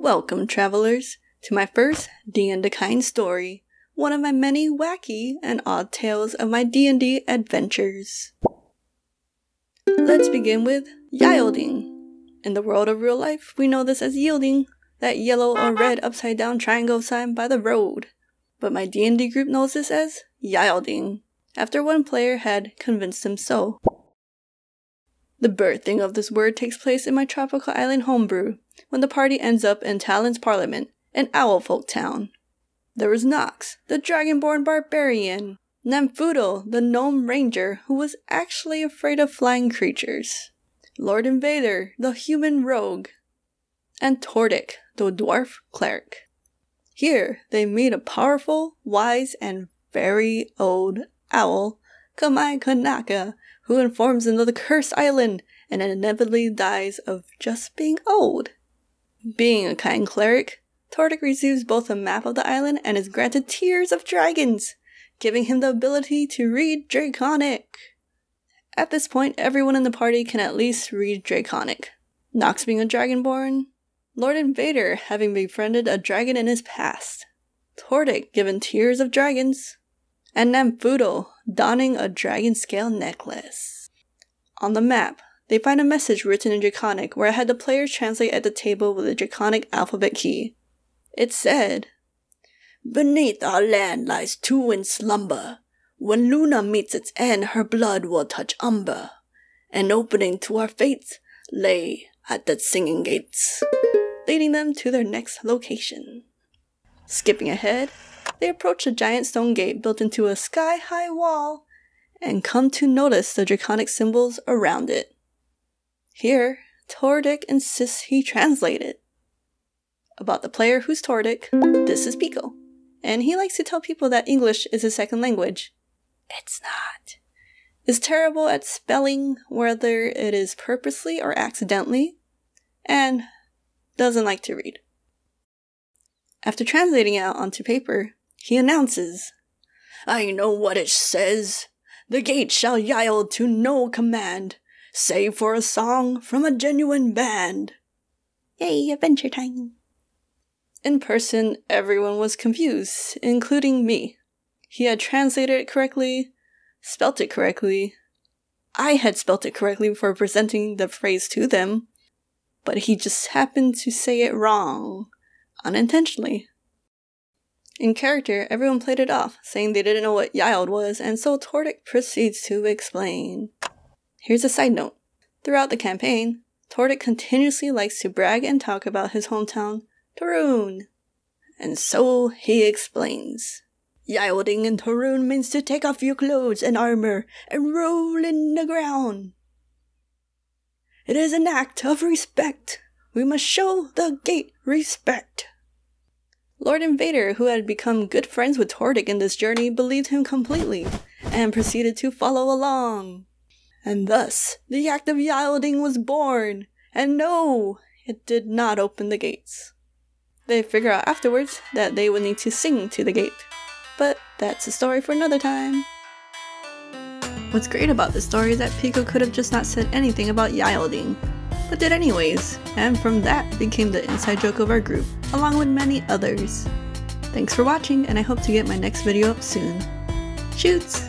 Welcome, travelers, to my first DnDakine story, one of my many wacky and odd tales of my D&D adventures. Let's begin with yielding. In the world of real life, we know this as yielding, that yellow or red upside down triangle sign by the road. But my D&D group knows this as yielding, after one player had convinced him so. The birthing of this word takes place in my tropical island homebrew, when the party ends up in Talon's Parliament, an owlfolk town. There was Nox, the dragonborn barbarian, Namfudo, the gnome ranger who was actually afraid of flying creatures, Lord Invader, the human rogue, and Tordik, the dwarf cleric. Here, they meet a powerful, wise, and very old owl, Kamai Kanaka, who informs them of the cursed island and inevitably dies of just being old. Being a kind cleric, Tordik receives both a map of the island and is granted tears of dragons, giving him the ability to read Draconic. At this point, everyone in the party can at least read Draconic. Nox being a dragonborn, Lord Invader having befriended a dragon in his past, Tordik given tears of dragons, and Namfudo donning a dragon scale necklace. On the map, they find a message written in Draconic where I had the players translate at the table with the Draconic alphabet key. It said, "Beneath our land lies two in slumber. When Luna meets its end, her blood will touch umber. An opening to our fates lay at the singing gates," leading them to their next location. Skipping ahead, they approach a giant stone gate built into a sky-high wall and come to notice the draconic symbols around it. Here, Tordik insists he translate it. About the player who's Tordik, this is Pico, and he likes to tell people that English is his second language. It's not. Is terrible at spelling, whether it is purposely or accidentally, and doesn't like to read. After translating it out onto paper, he announces, "I know what it says. The gate shall yield to no command, save for a song from a genuine band." Yay, adventure time! In person, everyone was confused, including me. He had translated it correctly, spelt it correctly. I had spelt it correctly before presenting the phrase to them, but he just happened to say it wrong, unintentionally. In character, everyone played it off, saying they didn't know what yield was, and so Tordik proceeds to explain. Here's a side note. Throughout the campaign, Tordik continuously likes to brag and talk about his hometown, Torun. And so he explains. "Yielding in Torun means to take off your clothes and armor and roll in the ground. It is an act of respect. We must show the gate respect." Lord Invader, who had become good friends with Tordik in this journey, believed him completely, and proceeded to follow along. And thus, the act of yielding was born, and no, it did not open the gates. They figure out afterwards that they would need to sing to the gate, but that's a story for another time. What's great about this story is that Pico could have just not said anything about yielding, but did anyways, and from that became the inside joke of our group, along with many others. Thanks for watching, and I hope to get my next video up soon. Shoots!